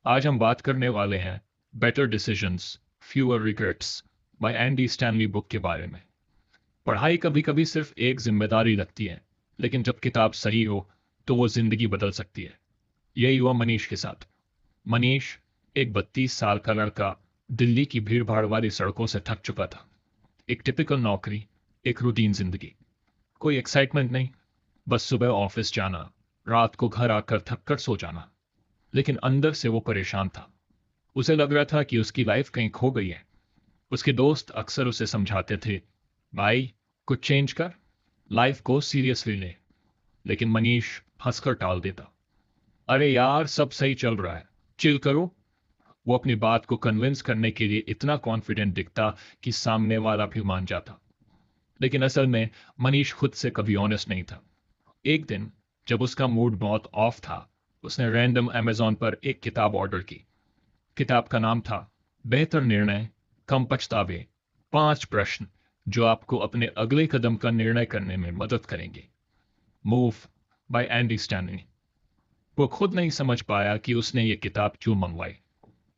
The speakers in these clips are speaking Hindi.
आज हम बात करने वाले हैं better decisions fewer regrets by Andy Stanley book के बारे में। पढ़ाई कभी कभी सिर्फ एक जिम्मेदारी लगती है, लेकिन जब किताब सही हो तो वो जिंदगी बदल सकती है। यही हुआ मनीष के साथ। मनीष एक 32 साल का लड़का, दिल्ली की भीड़ भाड़ वाली सड़कों से थक चुका था। एक टिपिकल नौकरी, एक रूटीन जिंदगी, कोई एक्साइटमेंट नहीं, बस सुबह ऑफिस जाना, रात को घर आकर थक कर सो जाना। लेकिन अंदर से वो परेशान था। उसे लग रहा था कि उसकी लाइफ कहीं खो गई है। उसके दोस्त अक्सर उसे समझाते थे, भाई कुछ चेंज कर, लाइफ को सीरियसली ले। लेकिन मनीष हंसकर टाल देता, अरे यार सब सही चल रहा है, चिल करो। वो अपनी बात को कन्विंस करने के लिए इतना कॉन्फिडेंट दिखता कि सामने वाला भी मान जाता। लेकिन असल में मनीष खुद से कभी ऑनेस्ट नहीं था। एक दिन जब उसका मूड बहुत ऑफ था, उसने रैंडम अमेजॉन पर एक किताब ऑर्डर की। किताब का नाम था बेहतर निर्णय, कम पछतावे, 5 प्रश्न जो आपको अपने अगले कदम का निर्णय करने में मदद करेंगे। Move by Andy Stanley. वो खुद नहीं समझ पाया कि उसने ये किताब क्यों मंगवाई।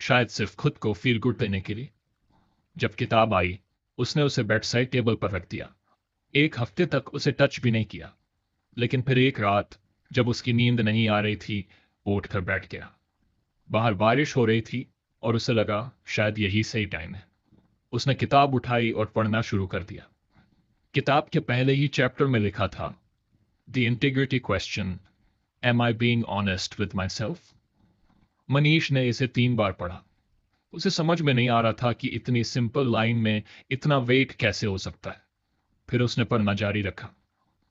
शायद सिर्फ खुद को फील गुड देने के लिए। जब किताब आई, उसने उसे बेड साइड टेबल पर रख दिया। एक हफ्ते तक उसे टच भी नहीं किया। लेकिन फिर एक रात जब उसकी नींद नहीं आ रही थी, वो उठकर बैठ गया। बाहर बारिश हो रही थी और उसे लगा शायद यही सही टाइम है। उसने किताब उठाई और पढ़ना शुरू कर दिया। किताब के पहले ही चैप्टर में लिखा था, the integrity question, am I being honest with myself. Manish ने इसे 3 बार पढ़ा। उसे समझ में नहीं आ रहा था कि इतनी सिंपल लाइन में इतना वेट कैसे हो सकता है। फिर उसने पढ़ना जारी रखा।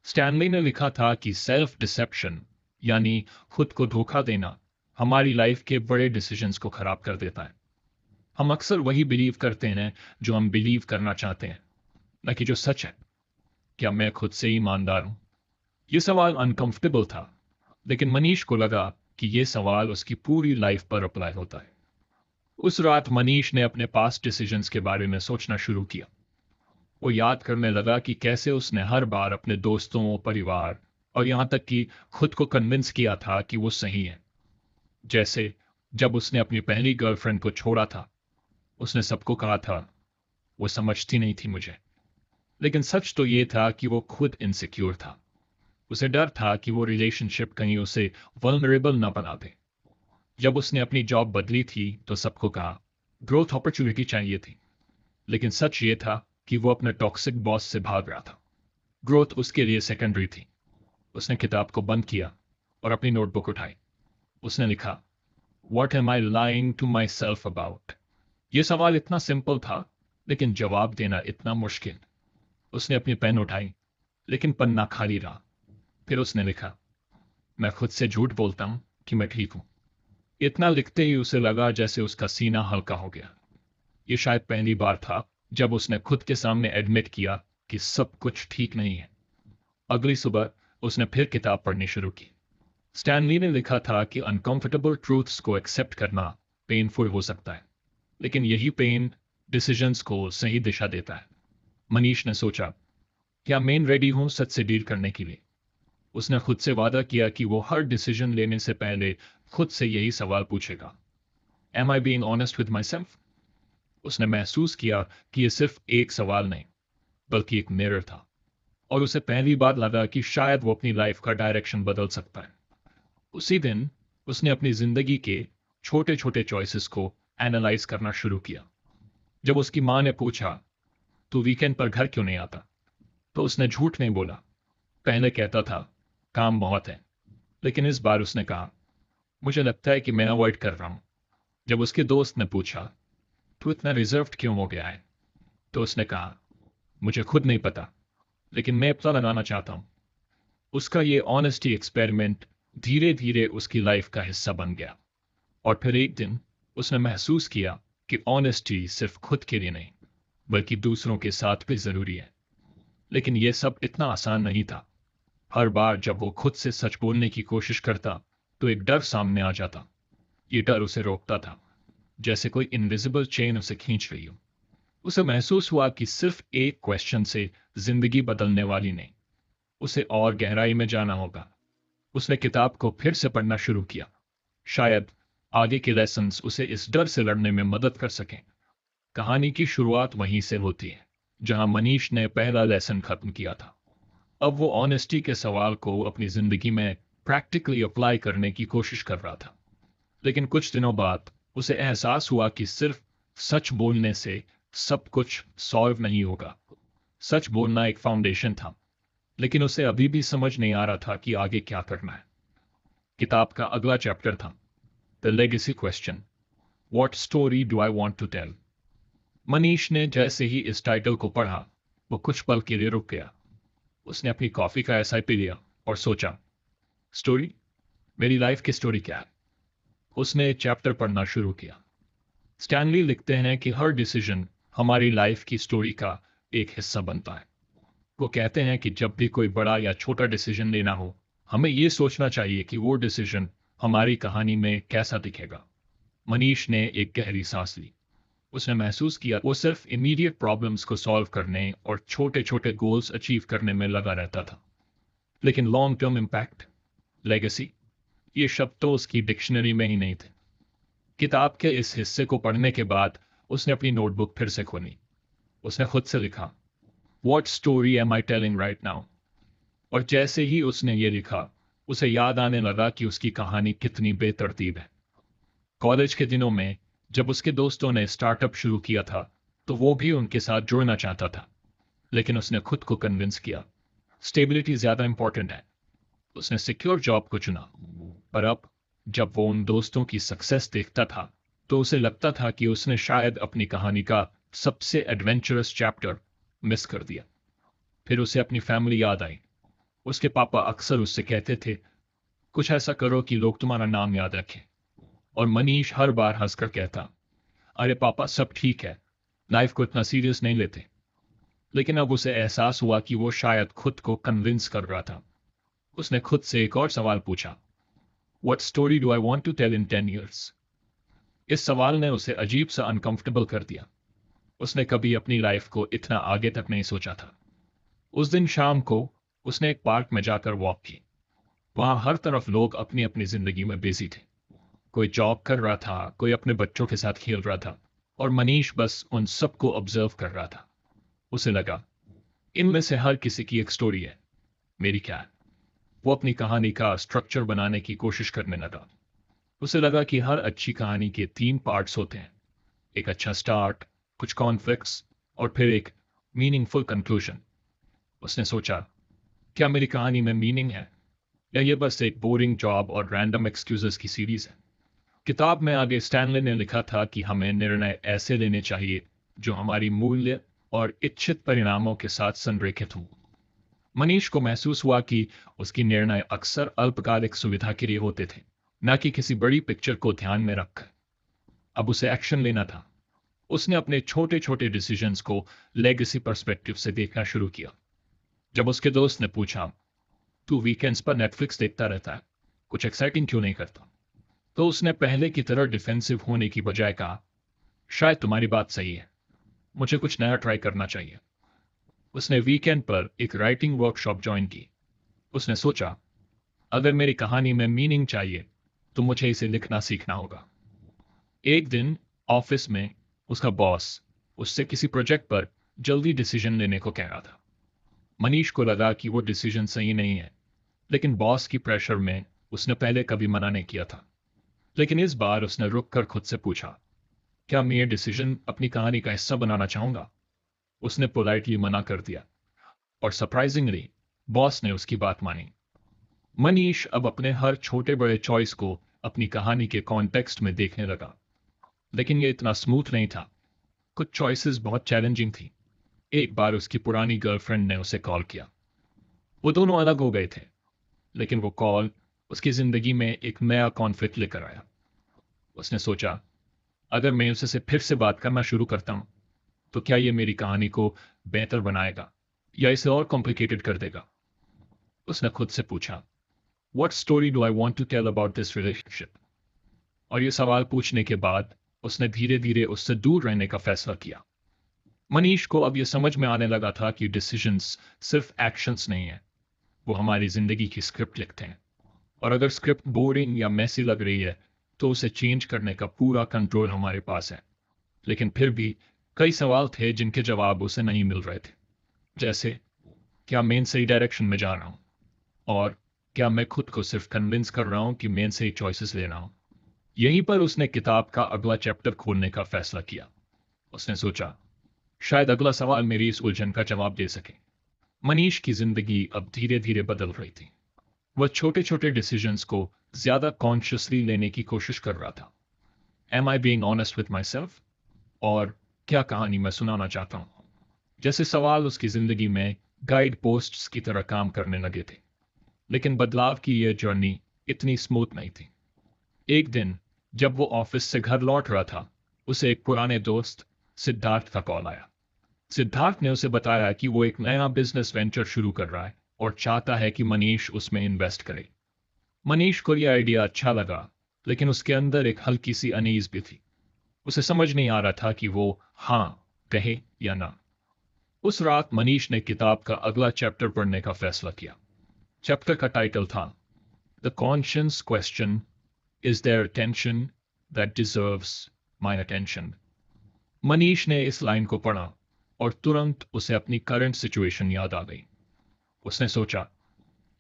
स्टैनली ने लिखा था कि सेल्फ डिसेप्शन, यानी खुद को धोखा देना, हमारी लाइफ के बड़े डिसीजंस को खराब कर देता है। हम अक्सर वही बिलीव करते हैं जो हम बिलीव करना चाहते हैं, न कि जो सच है। क्या मैं खुद से ईमानदार हूं? यह सवाल अनकंफर्टेबल था, लेकिन मनीष को लगा कि यह सवाल उसकी पूरी लाइफ पर अप्लाई होता है। उस रात मनीष ने अपने पास्ट डिसीजंस के बारे में सोचना शुरू किया। वो याद करने लगा कि कैसे उसने हर बार अपने दोस्तों, परिवार और यहां तक कि खुद को कन्विंस किया था कि वो सही है। जैसे जब उसने अपनी पहली गर्लफ्रेंड को छोड़ा था, उसने सबको कहा था वो समझती नहीं थी मुझे। लेकिन सच तो ये था कि वो खुद इनसिक्योर था। उसे डर था कि वो रिलेशनशिप कहीं उसे वल्नरेबल न बना दे। जब उसने अपनी जॉब बदली थी तो सबको कहा ग्रोथ अपॉर्चुनिटी चाहिए थी। लेकिन सच ये था कि वो अपने टॉक्सिक बॉस से भाग रहा था। ग्रोथ उसके लिए सेकेंडरी थी। उसने किताब को बंद किया और अपनी नोटबुक उठाई। उसने लिखा, what am I lying to myself about. यह सवाल इतना सिंपल था, लेकिन जवाब देना इतना मुश्किल। उसने अपनी पेन उठाई, लेकिन पन्ना खाली रहा। फिर उसने लिखा, मैं खुद से झूठ बोलता हूं कि मैं ठीक हूं। इतना लिखते ही उसे लगा जैसे उसका सीना हल्का हो गया। यह शायद पहली बार था जब उसने खुद के सामने एडमिट किया कि सब कुछ ठीक नहीं है। अगली सुबह उसने फिर किताब पढ़नी शुरू की। स्टैनली ने लिखा था कि अनकंफर्टेबल ट्रूथ्स को एक्सेप्ट करना पेनफुल हो सकता है, लेकिन यही पेन डिसीजंस को सही दिशा देता है। मनीष ने सोचा, क्या मैं रेडी हूं सच से डील करने के लिए? उसने खुद से वादा किया कि वो हर डिसीजन लेने से पहले खुद से यही सवाल पूछेगा, am I being honest with myself? उसने महसूस किया कि यह सिर्फ एक सवाल नहीं, बल्कि एक मिरर था। और उसे पहली बार लगा कि शायद वो अपनी लाइफ का डायरेक्शन बदल सकता है। उसी दिन उसने अपनी जिंदगी के छोटे छोटे चॉइसेस को एनालाइज करना शुरू किया। जब उसकी माँ ने पूछा, तू वीकेंड पर घर क्यों नहीं आता, तो उसने झूठ नहीं बोला। पहले कहता था, काम बहुत है। लेकिन इस बार उसने कहा, मुझे लगता है कि मैं अवॉइड कर रहा हूं। जब उसके दोस्त ने पूछा, तू इतना रिजर्व्ड क्यों हो गया है, तो उसने कहा, मुझे खुद नहीं पता, लेकिन मैं पता लगाना चाहता हूं। उसका ये ऑनेस्टी एक्सपेरिमेंट धीरे धीरे उसकी लाइफ का हिस्सा बन गया। और फिर एक दिन उसने महसूस किया कि ऑनेस्टी सिर्फ खुद के लिए नहीं, बल्कि दूसरों के साथ भी जरूरी है। लेकिन यह सब इतना आसान नहीं था। हर बार जब वो खुद से सच बोलने की कोशिश करता, तो एक डर सामने आ जाता। ये डर उसे रोकता था, जैसे कोई इनविजिबल चेन उसे खींच रही हो। उसे महसूस हुआ कि सिर्फ एक क्वेश्चन से जिंदगी बदलने वाली नहीं, उसे और गहराई में जाना होगा। उसने किताब को फिर से पढ़ना शुरू किया। शायद आगे के लेसन्स उसे इस डर से लड़ने में मदद कर सकें। कहानी की शुरुआत वहीं से होती है जहां मनीष ने पहला लेसन खत्म किया था। अब वो ऑनेस्टी के सवाल को अपनी जिंदगी में प्रैक्टिकली अप्लाई करने की कोशिश कर रहा था। लेकिन कुछ दिनों बाद उसे एहसास हुआ कि सिर्फ सच बोलने से सब कुछ सॉल्व नहीं होगा। सच बोलना एक फाउंडेशन था, लेकिन उसे अभी भी समझ नहीं आ रहा था कि आगे क्या करना है। किताब का अगला चैप्टर था the legacy question, what story do I want to tell. Manish ने जैसे ही इस टाइटल को पढ़ा, वो कुछ पल के लिए रुक गया। उसने अपनी कॉफी का एसआई पी लिया और सोचा, स्टोरी? मेरी लाइफ की स्टोरी क्या है? उसने चैप्टर पढ़ना शुरू किया। स्टैनली लिखते हैं कि हर डिसीजन हमारी लाइफ की स्टोरी का एक हिस्सा बनता है। वो कहते हैं कि जब भी कोई बड़ा या छोटा डिसीजन लेना हो, हमें ये सोचना चाहिए कि वो डिसीजन हमारी कहानी में कैसा दिखेगा। मनीष ने एक गहरी सांस ली। उसने महसूस किया वो सिर्फ इमीडिएट प्रॉब्लम्स को सॉल्व करने और छोटे छोटे गोल्स अचीव करने में लगा रहता था, लेकिन लॉन्ग टर्म इम्पैक्ट, लेगेसी, ये शब्द तो उसकी डिक्शनरी में ही नहीं थे। किताब के इस हिस्से को पढ़ने के बाद उसने अपनी नोटबुक फिर से खोली। उसने खुद से लिखा, what story am I telling right now. और जैसे ही उसने ये लिखा, उसे याद आने लगा कि उसकी कहानी कितनी बेतरतीब है। कॉलेज के दिनों में जब उसके दोस्तों ने स्टार्टअप शुरू किया था, तो वो भी उनके साथ जुड़ना चाहता था, लेकिन उसने खुद को कन्विंस किया स्टेबिलिटी ज्यादा इंपॉर्टेंट है। उसने सिक्योर जॉब को चुना। पर अब जब वो उन दोस्तों की सक्सेस देखता था, तो उसे लगता था कि उसने शायद अपनी कहानी का सबसे एडवेंचरस चैप्टर मिस कर दिया। फिर उसे अपनी फैमिली याद आई। उसके पापा अक्सर उससे कहते थे, कुछ ऐसा करो कि लोग तुम्हारा नाम याद रखें। और मनीष हर बार हंसकर कहता, अरे पापा सब ठीक है, लाइफ को इतना सीरियस नहीं लेते। लेकिन अब उसे एहसास हुआ कि वो शायद खुद को कन्विंस कर रहा था। उसने खुद से एक और सवाल पूछा, What story do I want to tell in 10 years? इस सवाल ने उसे अजीब सा अनकंफर्टेबल कर दिया। उसने कभी अपनी लाइफ को इतना आगे तक नहीं सोचा था। उस दिन शाम को उसने एक पार्क में जाकर वॉक की। वहां हर तरफ लोग अपनी अपनी जिंदगी में बिजी थे। कोई जॉब कर रहा था, कोई अपने बच्चों के साथ खेल रहा था, और मनीष बस उन सबको ऑब्जर्व कर रहा था। उसे लगा, इनमें से हर किसी की एक स्टोरी है, मेरी क्या है? वो अपनी कहानी का स्ट्रक्चर बनाने की कोशिश करने लगा। उसे लगा कि हर अच्छी कहानी के 3 पार्ट्स होते हैं, एक अच्छा स्टार्ट, कुछ कॉन्फ्लिक्ट्स और फिर एक मीनिंगफुल कंक्लूजन। उसने सोचा, क्या मेरी कहानी में मीनिंग है, या ये बस एक बोरिंग जॉब और रैंडम एक्सक्यूजेस की सीरीज है? किताब में आगे स्टैनले ने लिखा था कि हमें निर्णय ऐसे लेने चाहिए जो हमारी मूल्य और इच्छित परिणामों के साथ संरेखित हों। मनीष को महसूस हुआ कि उसकी निर्णय अक्सर अल्पकालिक सुविधा के लिए होते थे, न कि किसी बड़ी पिक्चर को ध्यान में रखकर। अब उसे एक्शन लेना था। उसने अपने छोटे छोटे डिसीजंस को लेगेसी पर्सपेक्टिव से देखना शुरू किया। जब उसके दोस्त ने पूछा, तू वीकेंड्स पर नेटफ्लिक्स देखता रहता है, कुछ एक्साइटिंग क्यों नहीं करता? तो उसने पहले की तरह डिफेंसिव होने की बजाय कहा, शायद तुम्हारी बात सही है, मुझे कुछ नया ट्राई करना चाहिए। उसने वीकेंड पर एक राइटिंग वर्कशॉप ज्वाइन की। उसने सोचा, अगर मेरी कहानी में मीनिंग चाहिए तो मुझे इसे लिखना सीखना होगा। एक दिन ऑफिस में उसका बॉस उससे किसी प्रोजेक्ट पर जल्दी डिसीजन लेने को कह रहा था। मनीष को लगा कि वो डिसीजन सही नहीं है, लेकिन बॉस की प्रेशर में उसने पहले कभी मना नहीं किया था। लेकिन इस बार उसने रुक कर खुद से पूछा, क्या मैं ये डिसीजन अपनी कहानी का हिस्सा बनाना चाहूंगा? उसने पोलाइटली मना कर दिया, और सरप्राइजिंगली बॉस ने उसकी बात मानी। मनीष अब अपने हर छोटे बड़े चॉइस को अपनी कहानी के कॉन्टेक्स्ट में देखने लगा। लेकिन ये इतना स्मूथ नहीं था। कुछ चॉइसेस बहुत चैलेंजिंग थी। एक बार उसकी पुरानी गर्लफ्रेंड ने उसे कॉल किया। वो दोनों अलग हो गए थे, लेकिन वो कॉल उसकी जिंदगी में एक नया कॉन्फ्लिक्ट लेकर आया। उसने सोचा, अगर मैं उससे फिर से बात करना शुरू करता हूं, तो क्या ये मेरी कहानी को बेहतर बनाएगा या इसे और कॉम्प्लिकेटेड कर देगा? उसने खुद से पूछा, What story do I want to tell about this relationship? और ये सवाल पूछने के बाद उसने धीरे धीरे उससे दूर रहने का फैसला किया। मनीष को अब यह समझ में आने लगा था कि डिसीजंस सिर्फ एक्शंस नहीं है, वो हमारी जिंदगी की स्क्रिप्ट लिखते हैं। और अगर स्क्रिप्ट बोरिंग या मैसी लग रही है, तो उसे चेंज करने का पूरा कंट्रोल हमारे पास है। लेकिन फिर भी कई सवाल थे जिनके जवाब उसे नहीं मिल रहे थे। जैसे, क्या मैं सही डायरेक्शन में जा रहा हूँ? और क्या मैं खुद को सिर्फ कन्विंस कर रहा हूँ कि मैं सही चॉइसेस ले रहा हूँ? यहीं पर उसने किताब का अगला चैप्टर खोलने का फैसला किया। उसने सोचा, शायद अगला सवाल मेरी इस उलझन का जवाब दे सके। मनीष की जिंदगी अब धीरे धीरे बदल रही थी। वह छोटे छोटे डिसीजंस को ज्यादा कॉन्शियसली लेने की कोशिश कर रहा था। Am I being honest with myself? और क्या कहानी मैं सुनाना चाहता हूँ? जैसे सवाल उसकी जिंदगी में गाइड पोस्ट्स की तरह काम करने लगे थे। लेकिन बदलाव की यह जर्नी इतनी स्मूथ नहीं थी। एक दिन जब वो ऑफिस से घर लौट रहा था, उसे एक पुराने दोस्त सिद्धार्थ का कॉल आया। सिद्धार्थ ने उसे बताया कि वो एक नया बिजनेस वेंचर शुरू कर रहा है और चाहता है कि मनीष उसमें इन्वेस्ट करे। मनीष को यह आइडिया अच्छा लगा, लेकिन उसके अंदर एक हल्की सी अनीज भी थी। उसे समझ नहीं आ रहा था कि वो हाँ कहे या ना। उस रात मनीष ने किताब का अगला चैप्टर पढ़ने का फैसला किया। चैप्टर का टाइटल था the conscious question, is their attention that deserves my attention. Manish ने इस लाइन को पढ़ा और तुरंत उसे अपनी करंट सिचुएशन याद आ गई। उसने सोचा,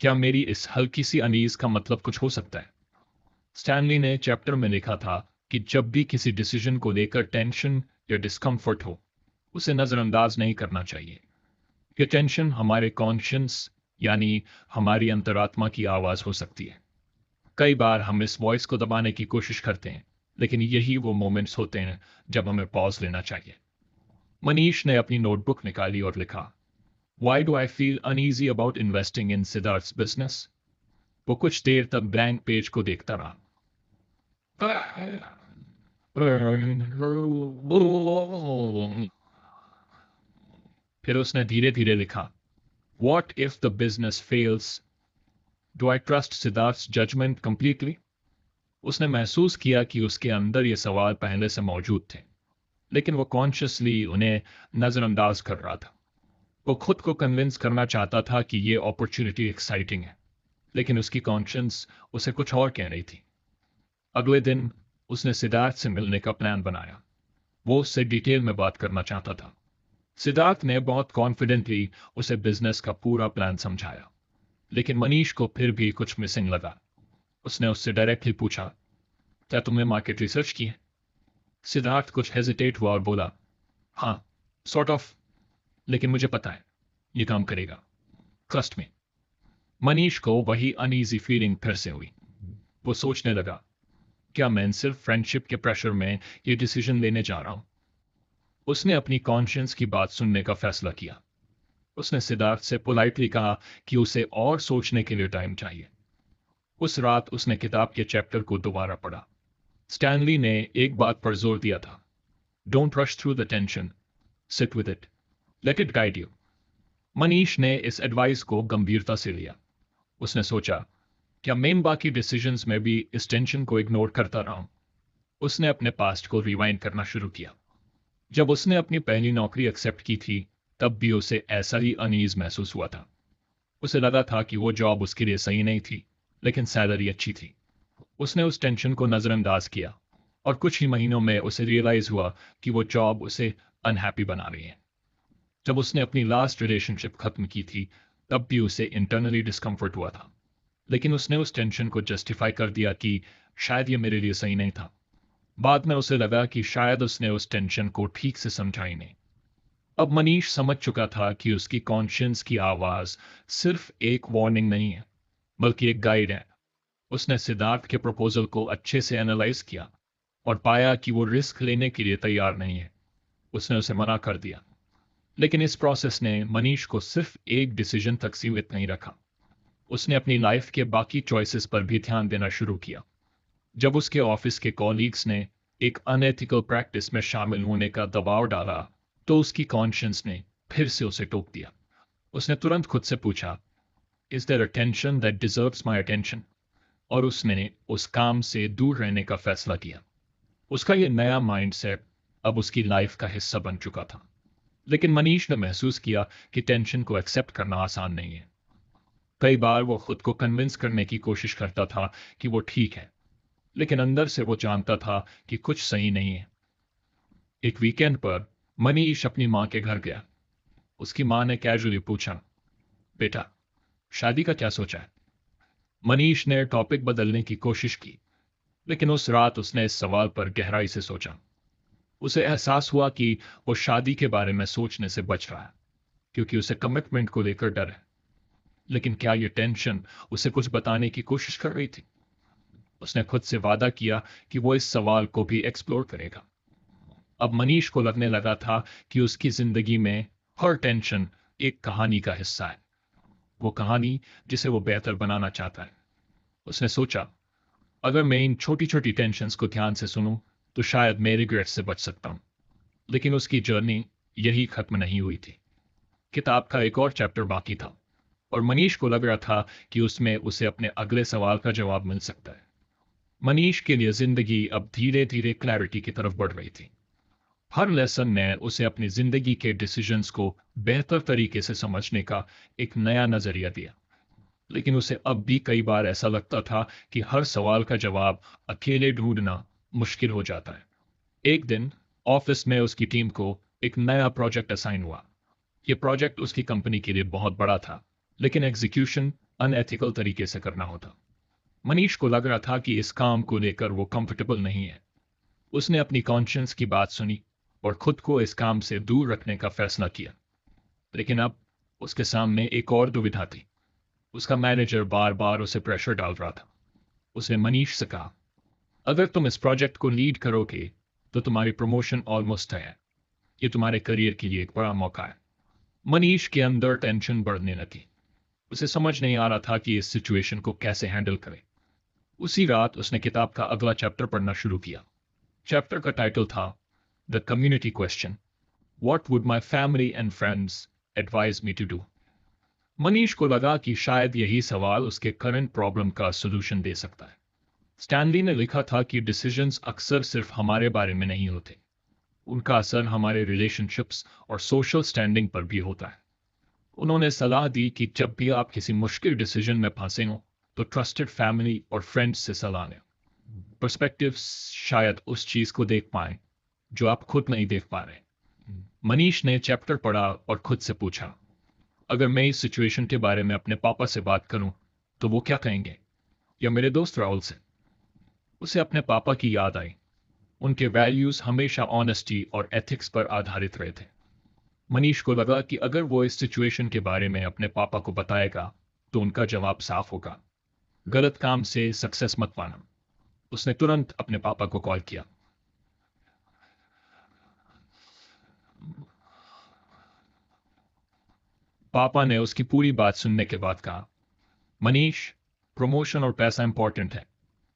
क्या मेरी इस हल्की सी अनीज का मतलब कुछ हो सकता है? स्टैनली ने चैप्टर में लिखा था कि जब भी किसी डिसीजन को लेकर टेंशन या डिस्कम्फर्ट हो, उसे नजरअंदाज नहीं करना चाहिए। ये टेंशन हमारे कॉन्शियस यानी हमारी अंतरात्मा की आवाज हो सकती है। कई बार हम इस वॉइस को दबाने की कोशिश करते हैं, लेकिन यही वो मोमेंट्स होते हैं जब हमें पॉज लेना चाहिए। मनीष ने अपनी नोटबुक निकाली और लिखा, Why do I feel uneasy about investing in Siddharth's business? वो कुछ देर तक ब्लैंक पेज को देखता रहा। फिर उसने धीरे धीरे लिखा, What if the business fails? Do I trust Siddharth's judgment completely? उसने महसूस किया कि उसके अंदर ये सवाल पहले से मौजूद थे, लेकिन वो कॉन्शियसली उन्हें नजरअंदाज कर रहा था। वो खुद को कन्विंस करना चाहता था कि ये अपॉर्चुनिटी एक्साइटिंग है, लेकिन उसकी कॉन्शियंस उसे कुछ और कह रही थी। अगले दिन उसने सिद्धार्थ से मिलने का प्लान बनाया। वो उससे डिटेल में बात करना चाहता था। सिद्धार्थ ने बहुत कॉन्फिडेंटली उसे बिजनेस का पूरा प्लान समझाया, लेकिन मनीष को फिर भी कुछ मिसिंग लगा। उसने उससे डायरेक्टली पूछा, क्या तुमने मार्केट रिसर्च की है? सिद्धार्थ कुछ हेजिटेट हुआ और बोला, हाँ, सॉर्ट ऑफ, लेकिन मुझे पता है ये काम करेगा, ट्रस्ट में। मनीष को वही अनईजी फीलिंग फिर से हुई। वो सोचने लगा, क्या मैं सिर्फ फ्रेंडशिप के प्रेशर में ये डिसीजन लेने जा रहा हूं? उसने अपनी कॉन्शियंस की बात सुनने का फैसला किया। उसने सिद्धार्थ से पोलाइटली कहा कि उसे और सोचने के लिए टाइम चाहिए। उस रात उसने किताब के चैप्टर को दोबारा पढ़ा। स्टैनली ने एक बात पर जोर दिया था, don't rush through the tension, sit with it, let it guide you. Manish ने इस एडवाइस को गंभीरता से लिया। उसने सोचा, क्या मैं बाकी डिसीजंस में भी इस टेंशन को इग्नोर करता रहा हूं? उसने अपने पास्ट को रिवाइंड करना शुरू किया। जब उसने अपनी पहली नौकरी एक्सेप्ट की थी, तब भी उसे ऐसा ही अनईज महसूस हुआ था। उसे लगा था कि वो जॉब उसके लिए सही नहीं थी, लेकिन सैलरी अच्छी थी। उसने उस टेंशन को नजरअंदाज किया और कुछ ही महीनों में उसे रियलाइज हुआ कि वो जॉब उसे अनहैप्पी बना रही है। जब उसने अपनी लास्ट रिलेशनशिप खत्म की थी, तब भी उसे इंटरनली डिस्कम्फर्ट हुआ था, लेकिन उसने उस टेंशन को जस्टिफाई कर दिया कि शायद ये मेरे लिए सही नहीं था। बाद में उसे लगा कि शायद उसने उस टेंशन को ठीक से समझा ही नहीं। अब मनीष समझ चुका था कि उसकी कॉन्शियंस की आवाज सिर्फ एक वार्निंग नहीं है, बल्कि एक गाइड है। उसने सिद्धार्थ के प्रपोजल को अच्छे से एनालाइज किया और पाया कि वो रिस्क लेने के लिए तैयार नहीं है। उसने उसे मना कर दिया। लेकिन इस प्रोसेस ने मनीष को सिर्फ एक डिसीजन तक सीमित नहीं रखा। उसने अपनी लाइफ के बाकी चॉइसेस पर भी ध्यान देना शुरू किया। जब उसके ऑफिस के कॉलीग्स ने एक अनएथिकल प्रैक्टिस में शामिल होने का दबाव डाला, तो उसकी कॉन्शियंस ने फिर से उसे टोक दिया। उसने तुरंत खुद से पूछा, is their attention that deserves my attention? और उसने उस काम से दूर रहने का फैसला किया। उसका यह नया माइंडसेट अब उसकी लाइफ का हिस्सा बन चुका था। लेकिन मनीष ने महसूस किया कि टेंशन को एक्सेप्ट करना आसान नहीं है। कई बार वो खुद को कन्विंस करने की कोशिश करता था कि वो ठीक है, लेकिन अंदर से वो जानता था कि कुछ सही नहीं है। एक वीकेंड पर मनीष अपनी माँ के घर गया। उसकी माँ ने कैजुअली पूछा, बेटा, शादी का क्या सोचा है? मनीष ने टॉपिक बदलने की कोशिश की, लेकिन उस रात उसने इस सवाल पर गहराई से सोचा। उसे एहसास हुआ कि वो शादी के बारे में सोचने से बच रहा है, क्योंकि उसे कमिटमेंट को लेकर डर है। लेकिन क्या ये टेंशन उसे कुछ बताने की कोशिश कर रही थी? उसने खुद से वादा किया कि वो इस सवाल को भी एक्सप्लोर करेगा। अब मनीष को लगने लगा था कि उसकी जिंदगी में हर टेंशन एक कहानी का हिस्सा है, वो कहानी जिसे वो बेहतर बनाना चाहता है। उसने सोचा, अगर मैं इन छोटी छोटी टेंशन्स को ध्यान से सुनूं, तो शायद मैं रिग्रेट से बच सकता हूं। लेकिन उसकी जर्नी यही खत्म नहीं हुई थी। किताब का एक और चैप्टर बाकी था, और मनीष को लग रहा था कि उसमें उसे अपने अगले सवाल का जवाब मिल सकता है। मनीष के लिए जिंदगी अब धीरे धीरे क्लैरिटी की तरफ बढ़ रही थी। हर लेसन ने उसे अपनी जिंदगी के डिसीजंस को बेहतर तरीके से समझने का एक नया नजरिया दिया। लेकिन उसे अब भी कई बार ऐसा लगता था कि हर सवाल का जवाब अकेले ढूंढना मुश्किल हो जाता है। एक दिन ऑफिस में उसकी टीम को एक नया प्रोजेक्ट असाइन हुआ। यह प्रोजेक्ट उसकी कंपनी के लिए बहुत बड़ा था, लेकिन एग्जीक्यूशन अनएथिकल तरीके से करना होता। मनीष को लग रहा था कि इस काम को लेकर वो कंफर्टेबल नहीं है। उसने अपनी कॉन्शियंस की बात सुनी और खुद को इस काम से दूर रखने का फैसला किया। लेकिन अब उसके सामने एक और दुविधा थी। उसका मैनेजर बार बार उसे प्रेशर डाल रहा था। उसने मनीष से कहा, अगर तुम इस प्रोजेक्ट को लीड करोगे तो तुम्हारी प्रमोशन ऑलमोस्ट है। ये तुम्हारे करियर के लिए एक बड़ा मौका है। मनीष के अंदर टेंशन बढ़ने लगी। उसे समझ नहीं आ रहा था कि इस सिचुएशन को कैसे हैंडल करे। उसी रात उसने किताब का अगला चैप्टर पढ़ना शुरू किया। चैप्टर का टाइटल था the community question, what would my family and friends advise me to do. Manish को लगा कि शायद यही सवाल उसके करंट प्रॉब्लम का सोल्यूशन दे सकता है। स्टैनली ने लिखा था कि डिसीजंस अक्सर सिर्फ हमारे बारे में नहीं होते, उनका असर हमारे रिलेशनशिप्स और सोशल स्टैंडिंग पर भी होता है। उन्होंने सलाह दी कि जब भी आप किसी मुश्किल डिसीजन में फंसे हो, तो ट्रस्टेड फैमिली और फ्रेंड्स से सलाह लें। पर्सपेक्टिव शायद उस चीज को देख पाए जो आप खुद नहीं देख पा रहे। मनीष ने चैप्टर पढ़ा और खुद से पूछा, अगर मैं इस सिचुएशन के बारे में अपने पापा से बात करूं तो वो क्या कहेंगे, या मेरे दोस्त राहुल से। उसे अपने पापा की याद आई। उनके वैल्यूज हमेशा ऑनेस्टी और एथिक्स पर आधारित रहे थे। मनीष को लगा कि अगर वो इस सिचुएशन के बारे में अपने पापा को बताएगा तो उनका जवाब साफ होगा, गलत काम से सक्सेस मत पाना। उसने तुरंत अपने पापा को कॉल किया। पापा ने उसकी पूरी बात सुनने के बाद कहा, मनीष, प्रमोशन और पैसा इंपॉर्टेंट है,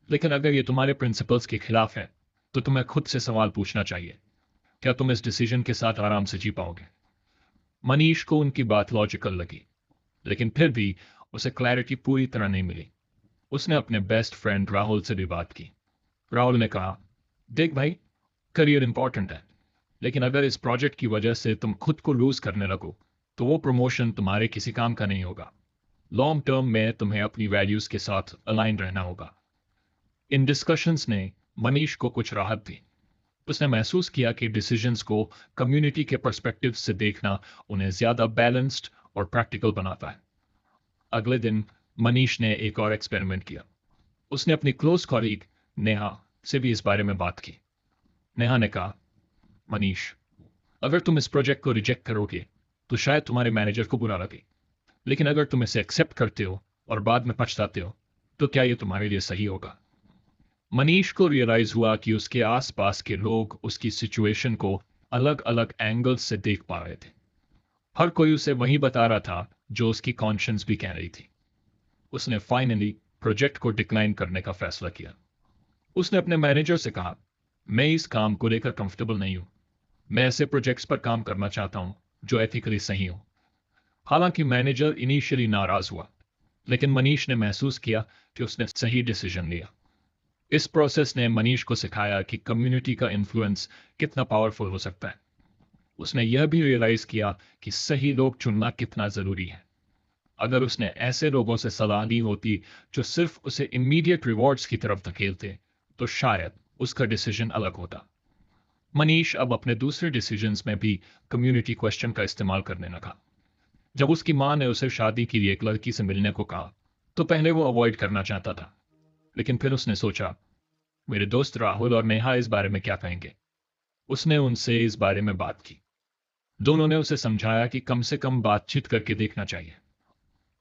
लेकिन अगर ये तुम्हारे प्रिंसिपल्स के खिलाफ है तो तुम्हें खुद से सवाल पूछना चाहिए, क्या तुम इस डिसीजन के साथ आराम से जी पाओगे। मनीष को उनकी बात लॉजिकल लगी, लेकिन फिर भी उसे क्लैरिटी पूरी तरह नहीं मिली। उसने अपने बेस्ट फ्रेंड राहुल से भी बात की। राहुल ने कहा, देख भाई, करियर इंपॉर्टेंट है, लेकिन अगर इस प्रोजेक्ट की वजह से तुम खुद को लूज करने लगो तो वो प्रमोशन तुम्हारे किसी काम का नहीं होगा। लॉन्ग टर्म में तुम्हें अपनी वैल्यूज के साथ अलाइन रहना होगा। इन डिस्कशंस ने मनीष को कुछ राहत दी। उसने महसूस किया कि डिसीजंस को कम्युनिटी के पर्सपेक्टिव से देखना उन्हें ज्यादा बैलेंस्ड और प्रैक्टिकल बनाता है। अगले दिन मनीष ने एक और एक्सपेरिमेंट किया। उसने अपनी क्लोज कॉलीग नेहा से भी इस बारे में बात की। नेहा ने कहा, मनीष, अगर तुम इस प्रोजेक्ट को रिजेक्ट करोगे तो शायद तुम्हारे मैनेजर को बुरा लगे, लेकिन अगर तुम इसे एक्सेप्ट करते हो और बाद में पछताते हो तो क्या ये तुम्हारे लिए सही होगा। मनीष को रियलाइज हुआ कि उसके आसपास के लोग उसकी सिचुएशन को अलग अलग एंगल्स से देख पा रहे थे। हर कोई उसे वही बता रहा था जो उसकी कॉन्शियंस भी कह रही थी। उसने फाइनली प्रोजेक्ट को डिक्लाइन करने का फैसला किया। उसने अपने मैनेजर से कहा, मैं इस काम को लेकर कंफर्टेबल नहीं हूं। मैं ऐसे प्रोजेक्ट्स पर काम करना चाहता हूं जो एथिकली सही हो। हालांकि मैनेजर इनिशियली नाराज हुआ, लेकिन मनीष ने महसूस किया कि उसने सही डिसीजन लिया। इस प्रोसेस ने मनीष को सिखाया कि कम्युनिटी का इन्फ्लुएंस कितना पावरफुल हो सकता है। उसने यह भी रियलाइज किया कि सही लोग चुनना कितना जरूरी है। अगर उसने ऐसे लोगों से सलाह ली होती जो सिर्फ उसे इमीडिएट रिवॉर्ड्स की तरफ धकेलते, तो शायद उसका डिसीजन अलग होता। मनीष अब अपने दूसरे डिसीजंस में भी कम्युनिटी क्वेश्चन का इस्तेमाल करने लगा। जब उसकी माँ ने उसे शादी के लिए एक लड़की से मिलने को कहा तो पहले वो अवॉइड करना चाहता था, लेकिन फिर उसने सोचा, मेरे दोस्त राहुल और नेहा इस बारे में क्या कहेंगे। उसने उनसे इस बारे में बात की। दोनों ने उसे समझाया कि कम से कम बातचीत करके देखना चाहिए।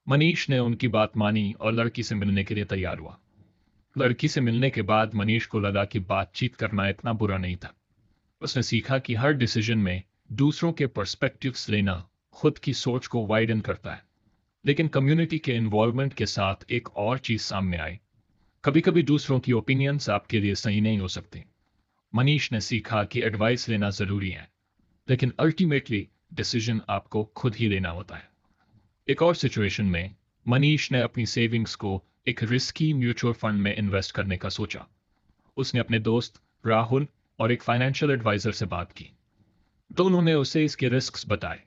मनीष ने उनकी बात मानी और लड़की से मिलने के लिए तैयार हुआ। लड़की से मिलने के बाद मनीष को लगा कि बातचीत करना इतना बुरा नहीं था। उसने सीखा कि हर डिसीजन में दूसरों के पर्सपेक्टिव्स लेना खुद की सोच को वाइडन करता है। लेकिन कम्युनिटी के इन्वॉल्वमेंट के साथ एक और चीज सामने आई। कभी कभी दूसरों की ओपिनियंस आपके लिए सही नहीं हो सकती। मनीष ने सीखा कि एडवाइस लेना जरूरी है, लेकिन अल्टीमेटली डिसीजन आपको खुद ही लेना होता है। एक और सिचुएशन में मनीष ने अपनी सेविंग्स को एक रिस्की म्यूचुअल फंड में इन्वेस्ट करने का सोचा। उसने अपने दोस्त राहुल और एक फाइनेंशियल एडवाइजर से बात की। दोनों ने उसे इसके रिस्क्स बताए,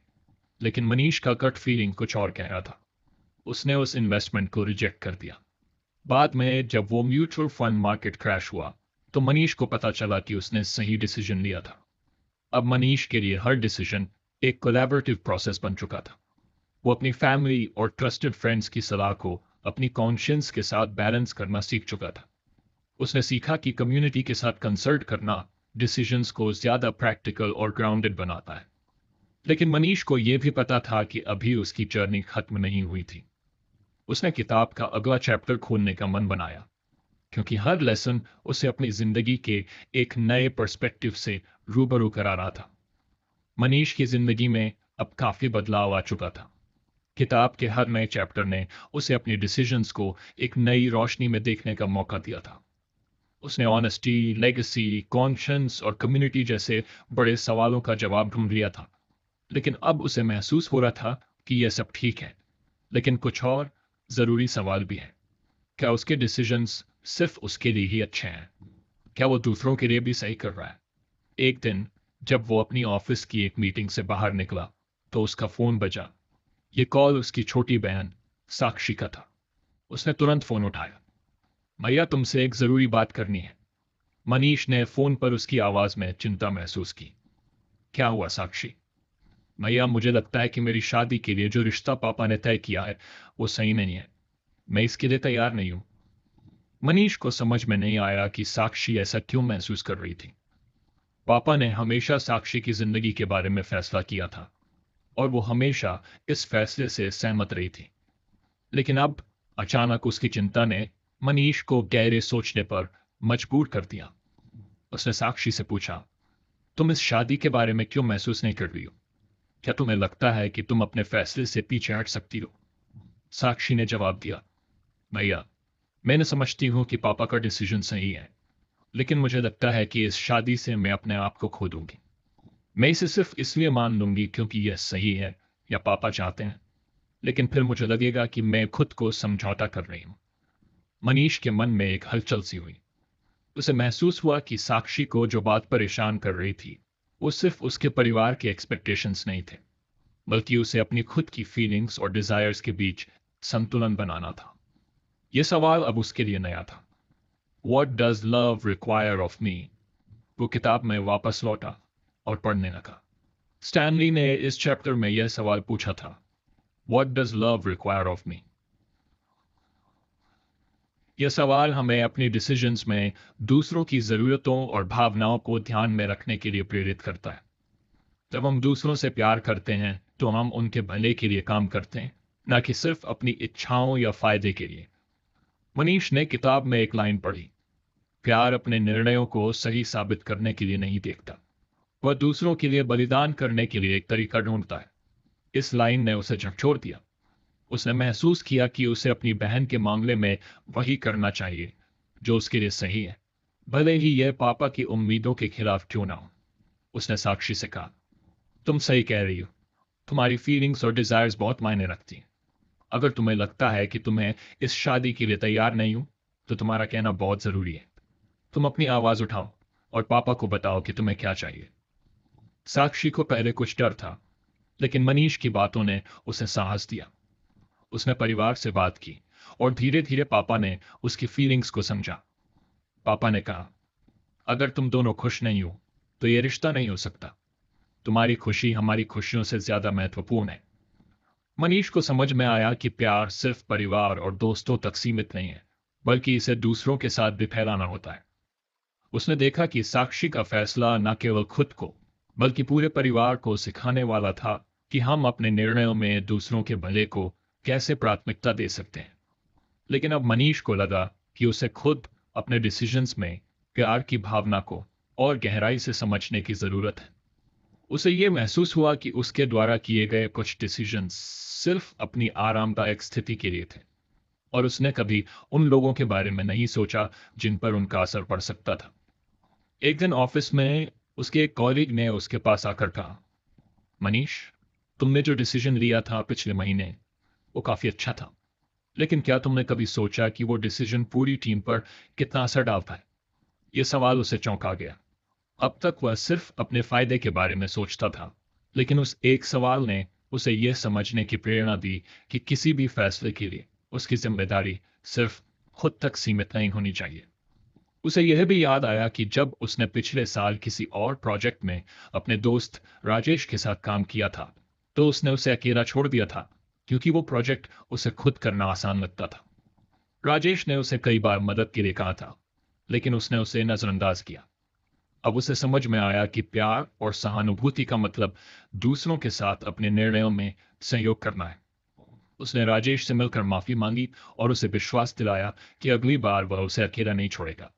लेकिन मनीष का गट फीलिंग कुछ और कह रहा था। उसने उस इन्वेस्टमेंट को रिजेक्ट कर दिया। बाद में जब वो म्यूचुअल फंड मार्केट क्रैश हुआ तो मनीष को पता चला कि उसने सही डिसीजन लिया था। अब मनीष के लिए हर डिसीजन एक कोलैबोरेटिव प्रोसेस बन चुका था। वो अपनी फैमिली और ट्रस्टेड फ्रेंड्स की सलाह को अपनी कॉन्शियंस के साथ बैलेंस करना सीख चुका था। उसने सीखा कि कम्युनिटी के साथ कंसल्ट करना डिसीजंस को ज्यादा प्रैक्टिकल और ग्राउंडेड बनाता है। लेकिन मनीष को यह भी पता था कि अभी उसकी जर्नी खत्म नहीं हुई थी। उसने किताब का अगला चैप्टर खोलने का मन बनाया, क्योंकि हर लेसन उसे अपनी जिंदगी के एक नए पर्सपेक्टिव से रूबरू करा रहा था। मनीष की जिंदगी में अब काफी बदलाव आ चुका था। किताब के हर नए चैप्टर ने उसे अपनी डिसीजंस को एक नई रोशनी में देखने का मौका दिया था। उसने ऑनेस्टी, लेगेसी, कॉन्शियंस और कम्युनिटी जैसे बड़े सवालों का जवाब ढूंढ लिया था। लेकिन अब उसे महसूस हो रहा था कि यह सब ठीक है, लेकिन कुछ और जरूरी सवाल भी हैं। क्या उसके डिसीजंस सिर्फ उसके लिए ही अच्छे हैं? क्या वो दूसरों के लिए भी सही कर रहा है? एक दिन जब वो अपनी ऑफिस की एक मीटिंग से बाहर निकला तो उसका फोन बजा। ये कॉल उसकी छोटी बहन साक्षी का था। उसने तुरंत फोन उठाया। भैया, तुमसे एक जरूरी बात करनी है। मनीष ने फोन पर उसकी आवाज में चिंता महसूस की। क्या हुआ साक्षी? भैया, मुझे लगता है कि मेरी शादी के लिए जो रिश्ता पापा ने तय किया है वो सही नहीं है। मैं इसके लिए तैयार नहीं हूं। मनीष को समझ में नहीं आया कि साक्षी ऐसा क्यों महसूस कर रही थी। पापा ने हमेशा साक्षी की जिंदगी के बारे में फैसला किया था और वो हमेशा इस फैसले से सहमत रही थी। लेकिन अब अचानक उसकी चिंता ने मनीष को गहरे सोचने पर मजबूर कर दिया। उसने साक्षी से पूछा, तुम इस शादी के बारे में क्यों महसूस नहीं कर रही हो? क्या तुम्हें लगता है कि तुम अपने फैसले से पीछे हट सकती हो? साक्षी ने जवाब दिया, भैया, मैंने समझती हूं कि पापा का डिसीजन सही है, लेकिन मुझे लगता है कि इस शादी से मैं अपने आप को खो दूंगी। मैं इसे सिर्फ इसलिए मान लूंगी क्योंकि यह सही है या पापा चाहते हैं, लेकिन फिर मुझे लगेगा कि मैं खुद को समझौता कर रही हूं। मनीष के मन में एक हलचल सी हुई। उसे महसूस हुआ कि साक्षी को जो बात परेशान कर रही थी वो सिर्फ उसके परिवार के एक्सपेक्टेशंस नहीं थे, बल्कि उसे अपनी खुद की फीलिंग्स और डिजायर्स के बीच संतुलन बनाना था। यह सवाल अब उसके लिए नया था। What does love require of me? वो किताब में वापस लौटा और पढ़ने लगा। स्टैनली ने इस चैप्टर में यह सवाल पूछा था, What does love require of me? यह सवाल हमें अपनी डिसीजंस में दूसरों की ज़रूरतों और भावनाओं को ध्यान में रखने के लिए प्रेरित करता है। जब हम दूसरों से प्यार करते हैं तो हम उनके भले के लिए काम करते हैं, न कि सिर्फ अपनी इच्छाओं या फायदे के लिए। मनीष ने किताब में एक लाइन पढ़ी, प्यार अपने निर्णयों को सही साबित करने के लिए नहीं देखता, वह दूसरों के लिए बलिदान करने के लिए एक तरीका ढूंढता है। इस लाइन ने उसे झकझोर दिया। उसने महसूस किया कि उसे अपनी बहन के मामले में वही करना चाहिए जो उसके लिए सही है, भले ही यह पापा की उम्मीदों के खिलाफ क्यों ना हो। उसने साक्षी से कहा, तुम सही कह रही हो। तुम्हारी फीलिंग्स और डिजायर्स बहुत मायने रखती हैं। अगर तुम्हें लगता है कि तुम्हें इस शादी के लिए तैयार नहीं हो तो तुम्हारा कहना बहुत जरूरी है। तुम अपनी आवाज उठाओ और पापा को बताओ कि तुम्हें क्या चाहिए। साक्षी को पहले कुछ डर था, लेकिन मनीष की बातों ने उसे साहस दिया। उसने परिवार से बात की और धीरे धीरे पापा ने उसकी फीलिंग्स को समझा। पापा ने कहा, अगर तुम दोनों खुश नहीं हो तो ये रिश्ता नहीं हो सकता। तुम्हारी खुशी हमारी खुशियों से ज्यादा महत्वपूर्ण है। मनीष को समझ में आया कि प्यार सिर्फ परिवार और दोस्तों तक सीमित नहीं है, बल्कि इसे दूसरों के साथ भी फैलाना होता है। उसने देखा कि साक्षी का फैसला न केवल खुद को, बल्कि पूरे परिवार को सिखाने वाला था कि हम अपने निर्णयों में दूसरों के भले को कैसे प्राथमिकता दे सकते हैं। लेकिन अब मनीष को लगा कि उसे खुद अपने डिसीजंस में प्यार की भावना को और गहराई से समझने की जरूरत है। उसे यह महसूस हुआ कि उसके द्वारा किए गए कुछ डिसीजंस सिर्फ अपनी आरामदायक स्थिति के लिए थे, और उसने कभी उन लोगों के बारे में नहीं सोचा जिन पर उनका असर पड़ सकता था। एक दिन ऑफिस में उसके एक कॉलीग ने उसके पास आकर कहा, मनीष, तुमने जो डिसीजन लिया था पिछले महीने, वो काफी अच्छा था। लेकिन क्या तुमने कभी सोचा कि वो डिसीजन पूरी टीम पर कितना असर डालता है? ये सवाल उसे चौंका गया। अब तक वह सिर्फ अपने फायदे के बारे में सोचता था, लेकिन उस एक सवाल ने उसे यह समझने की प्रेरणा दी कि किसी भी फैसले के लिए उसकी जिम्मेदारी सिर्फ खुद तक सीमित नहीं होनी चाहिए। उसे यह भी याद आया कि जब उसने पिछले साल किसी और प्रोजेक्ट में अपने दोस्त राजेश के साथ काम किया था, तो उसने उसे अकेला छोड़ दिया था, क्योंकि वो प्रोजेक्ट उसे खुद करना आसान लगता था। राजेश ने उसे कई बार मदद के लिए कहा था, लेकिन उसने उसे नजरअंदाज किया। अब उसे समझ में आया कि प्यार और सहानुभूति का मतलब दूसरों के साथ अपने निर्णयों में सहयोग करना है। उसने राजेश से मिलकर माफी मांगी और उसे विश्वास दिलाया कि अगली बार वह उसे अकेला नहीं छोड़ेगा।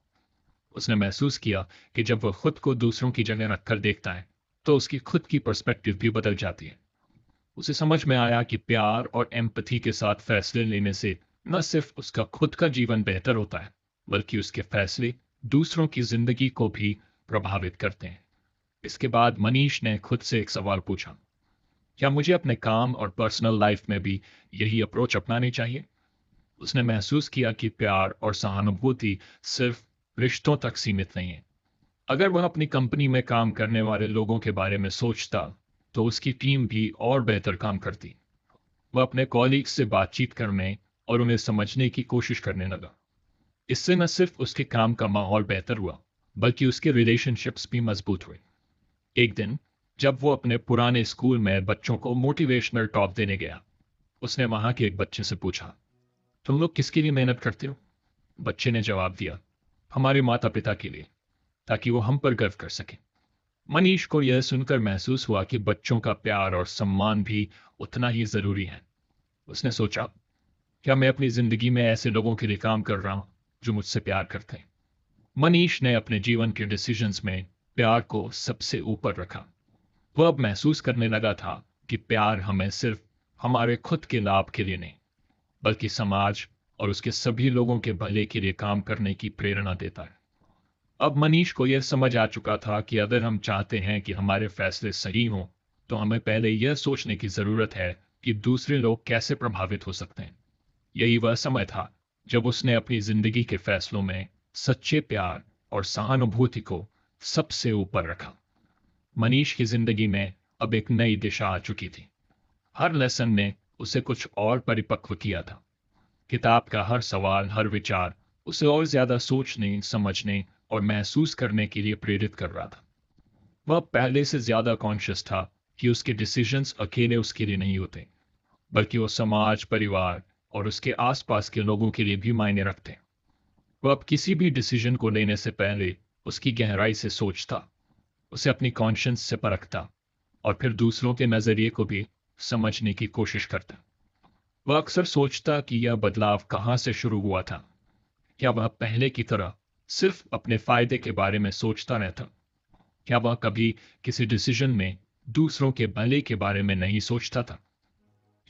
उसने महसूस किया कि जब वह खुद को दूसरों की जगह रखकर देखता है, तो उसकी खुद की पर्सपेक्टिव भी बदल जाती है। उसे समझ में आया कि प्यार और एम्पैथी के साथ फैसले लेने से न सिर्फ उसका खुद का जीवन बेहतर होता है, बल्कि उसके फैसले दूसरों की जिंदगी को भी प्रभावित करते हैं। इसके बाद मनीष ने खुद से एक सवाल पूछा, क्या मुझे अपने काम और पर्सनल लाइफ में भी यही अप्रोच अपनानी चाहिए? उसने महसूस किया कि प्यार और सहानुभूति सिर्फ रिश्तों तक सीमित नहीं है। अगर वह अपनी कंपनी में काम करने वाले लोगों के बारे में सोचता, तो उसकी टीम भी और बेहतर काम करती। वह अपने कॉलीग्स से बातचीत करने और उन्हें समझने की कोशिश करने लगा। इससे न सिर्फ उसके काम का माहौल बेहतर हुआ, बल्कि उसके रिलेशनशिप्स भी मजबूत हुए। एक दिन जब वो अपने पुराने स्कूल में बच्चों को मोटिवेशनल टॉक देने गया, उसने वहां के एक बच्चे से पूछा, तुम लोग किसके लिए मेहनत करते हो? बच्चे ने जवाब दिया, हमारे माता पिता के लिए, ताकि वो हम पर गर्व कर सके। मनीष को यह सुनकर महसूस हुआ कि बच्चों का प्यार और सम्मान भी उतना ही जरूरी है। उसने सोचा, क्या मैं अपनी जिंदगी में ऐसे लोगों के लिए काम कर रहा हूं जो मुझसे प्यार करते हैं? मनीष ने अपने जीवन के डिसीजंस में प्यार को सबसे ऊपर रखा। वह अब महसूस करने लगा था कि प्यार हमें सिर्फ हमारे खुद के लाभ के लिए नहीं, बल्कि समाज और उसके सभी लोगों के भले के लिए काम करने की प्रेरणा देता है। अब मनीष को यह समझ आ चुका था कि अगर हम चाहते हैं कि हमारे फैसले सही हों, तो हमें पहले यह सोचने की जरूरत है कि दूसरे लोग कैसे प्रभावित हो सकते हैं। यही वह समय था जब उसने अपनी जिंदगी के फैसलों में सच्चे प्यार और सहानुभूति को सबसे ऊपर रखा। मनीष की जिंदगी में अब एक नई दिशा आ चुकी थी। हर लेसन ने उसे कुछ और परिपक्व किया था। किताब का हर सवाल, हर विचार उसे और ज्यादा सोचने, समझने और महसूस करने के लिए प्रेरित कर रहा था। वह पहले से ज्यादा कॉन्शियस था कि उसके डिसीजंस अकेले उसके लिए नहीं होते, बल्कि वो समाज, परिवार और उसके आसपास के लोगों के लिए भी मायने रखते हैं। वह अब किसी भी डिसीजन को लेने से पहले उसकी गहराई से सोचता, उसे अपनी कॉन्शियंस से परखता और फिर दूसरों के नजरिए को भी समझने की कोशिश करता। वह अक्सर सोचता कि यह बदलाव कहाँ से शुरू हुआ था। क्या वह पहले की तरह सिर्फ अपने फायदे के बारे में सोचता रहता? क्या वह कभी किसी डिसीजन में दूसरों के भले के बारे में नहीं सोचता था?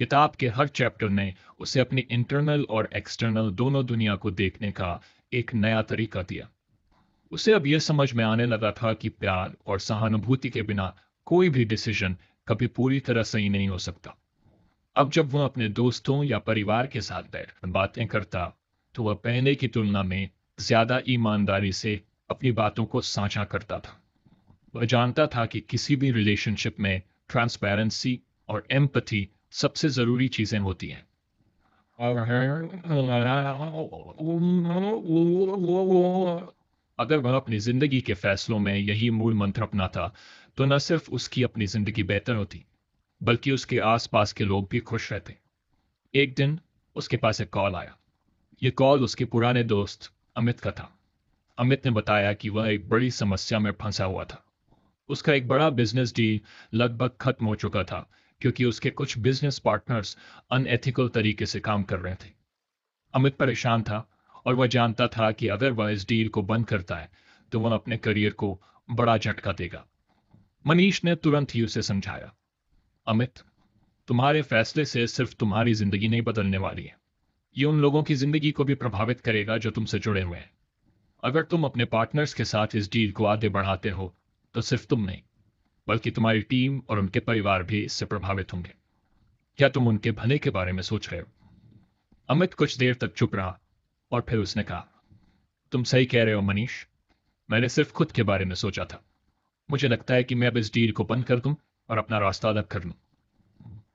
किताब के हर चैप्टर ने उसे अपनी इंटरनल और एक्सटर्नल दोनों दुनिया को देखने का एक नया तरीका दिया। उसे अब यह समझ में आने लगा था कि प्यार और सहानुभूति के बिना कोई भी डिसीजन कभी पूरी तरह सही नहीं हो सकता। अब जब वह अपने दोस्तों या परिवार के साथ बैठ बातें करता, तो वह पहले की तुलना में ज्यादा ईमानदारी से अपनी बातों को साझा करता था। वह जानता था कि किसी भी रिलेशनशिप में ट्रांसपेरेंसी और एम्पैथी सबसे जरूरी चीजें होती हैं। अगर वह अपनी जिंदगी के फैसलों में यही मूल मंत्र अपनाता तो न सिर्फ उसकी अपनी जिंदगी बेहतर होती, बल्कि उसके आसपास के लोग भी खुश रहते। एक दिन उसके पास एक कॉल आया। ये कॉल उसके पुराने दोस्त अमित का था। अमित ने बताया कि वह एक बड़ी समस्या में फंसा हुआ था। उसका एक बड़ा बिजनेस डील लगभग खत्म हो चुका था, क्योंकि उसके कुछ बिजनेस पार्टनर्स अनएथिकल तरीके से काम कर रहे थे। अमित परेशान था और वह जानता था कि अगर वह इस डील को बंद करता है तो वह अपने करियर को बड़ा झटका देगा। मनीष ने तुरंत ही उसे समझाया, अमित, तुम्हारे फैसले से सिर्फ तुम्हारी जिंदगी नहीं बदलने वाली है, ये उन लोगों की जिंदगी को भी प्रभावित करेगा जो तुमसे जुड़े हुए हैं। अगर तुम अपने पार्टनर्स के साथ इस डील को आगे बढ़ाते हो तो सिर्फ तुम नहीं, बल्कि तुम्हारी टीम और उनके परिवार भी इससे प्रभावित होंगे। क्या तुम उनके भले के बारे में सोच रहे हो? अमित कुछ देर तक चुप रहा और फिर उसने कहा, तुम सही कह रहे हो मनीष, मैंने सिर्फ खुद के बारे में सोचा था। मुझे लगता है कि मैं अब इस डील को बंद कर दूं और अपना रास्ता अलग कर लूं।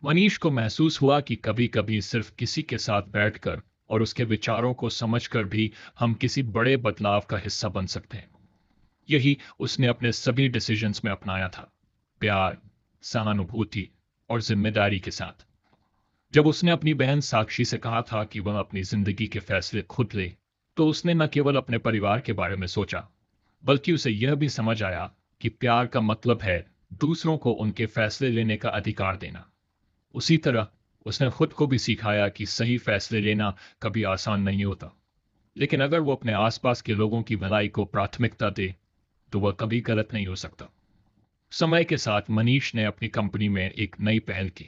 मनीष को महसूस हुआ कि कभी कभी सिर्फ किसी के साथ बैठकर और उसके विचारों को समझकर भी हम किसी बड़े बदलाव का हिस्सा बन सकते हैं। यही उसने अपने सभी डिसीजंस में अपनाया था, प्यार, सहानुभूति और जिम्मेदारी के साथ। जब उसने अपनी बहन साक्षी से कहा था कि वह अपनी जिंदगी के फैसले खुद ले, तो उसने न केवल अपने परिवार के बारे में सोचा, बल्कि उसे यह भी समझ आया कि प्यार का मतलब है दूसरों को उनके फैसले लेने का अधिकार देना। उसी तरह उसने खुद को भी सिखाया कि सही फैसले लेना कभी आसान नहीं होता, लेकिन अगर वो अपने आसपास के लोगों की भलाई को प्राथमिकता दे तो वह कभी गलत नहीं हो सकता। समय के साथ मनीष ने अपनी कंपनी में एक नई पहल की।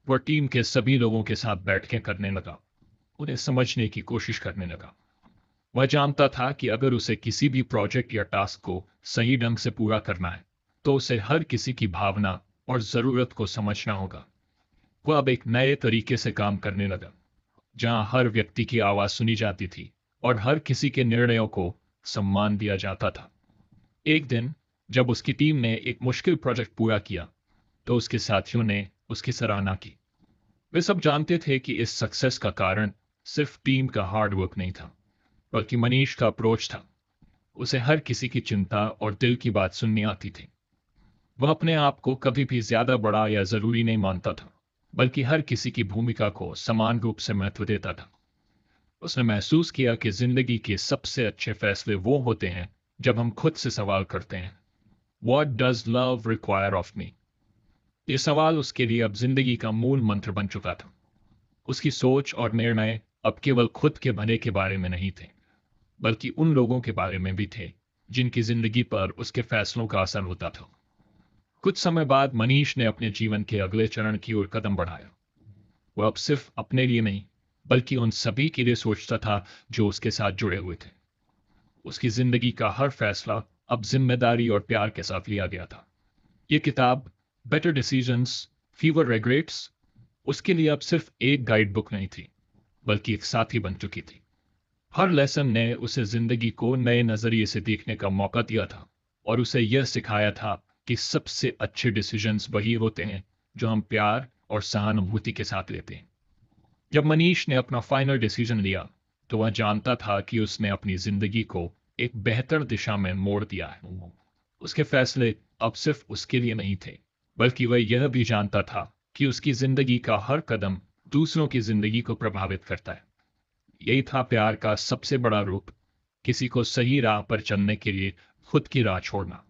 वह टीम के सभी लोगों के साथ बैठकें करने लगा, उन्हें समझने की कोशिश करने लगा। वह जानता था कि अगर उसे किसी भी प्रोजेक्ट या टास्क को सही ढंग से पूरा करना है तो उसे हर किसी की भावना और जरूरत को समझना होगा। वह अब एक नए तरीके से काम करने लगा, जहां हर व्यक्ति की आवाज सुनी जाती थी और हर किसी के निर्णयों को सम्मान दिया जाता था। एक दिन जब उसकी टीम ने एक मुश्किल प्रोजेक्ट पूरा किया तो उसके साथियों ने उसकी सराहना की। वे सब जानते थे कि इस सक्सेस का कारण सिर्फ टीम का हार्ड वर्क नहीं था, बल्कि मनीष का अप्रोच था। उसे हर किसी की चिंता और दिल की बात सुननी आती थी। वह अपने आप को कभी भी ज्यादा बड़ा या जरूरी नहीं मानता था, बल्कि हर किसी की भूमिका को समान रूप से महत्व देता था। उसने महसूस किया कि जिंदगी के सबसे अच्छे फैसले वो होते हैं जब हम खुद से सवाल करते हैं, What does love require of me? ये सवाल उसके लिए अब जिंदगी का मूल मंत्र बन चुका था। उसकी सोच और निर्णय अब केवल खुद के भले के बारे में नहीं थे, बल्कि उन लोगों के बारे में भी थे जिनकी जिंदगी पर उसके फैसलों का असर होता था। कुछ समय बाद मनीष ने अपने जीवन के अगले चरण की ओर कदम बढ़ाया। वह अब सिर्फ अपने लिए नहीं, बल्कि उन सभी के लिए सोचता था जो उसके साथ जुड़े हुए थे। उसकी जिंदगी का हर फैसला अब जिम्मेदारी और प्यार के साथ लिया गया था। ये किताब बेटर डिसीजंस, फीवर रेग्रेट्स उसके लिए अब सिर्फ एक गाइड बुक नहीं थी, बल्कि एक साथी बन चुकी थी। हर लेसन ने उसे जिंदगी को नए नजरिए से देखने का मौका दिया था और उसे यह सिखाया था कि सबसे अच्छे डिसीजंस वही होते हैं जो हम प्यार और सहानुभूति के साथ लेते हैं। जब मनीष ने अपना फाइनल डिसीजन लिया तो वह जानता था कि उसने अपनी जिंदगी को एक बेहतर दिशा में मोड़ दिया है। उसके फैसले अब सिर्फ उसके लिए नहीं थे, बल्कि वह यह भी जानता था कि उसकी जिंदगी का हर कदम दूसरों की जिंदगी को प्रभावित करता है। यही था प्यार का सबसे बड़ा रूप, किसी को सही राह पर चलने के लिए खुद की राह छोड़ना।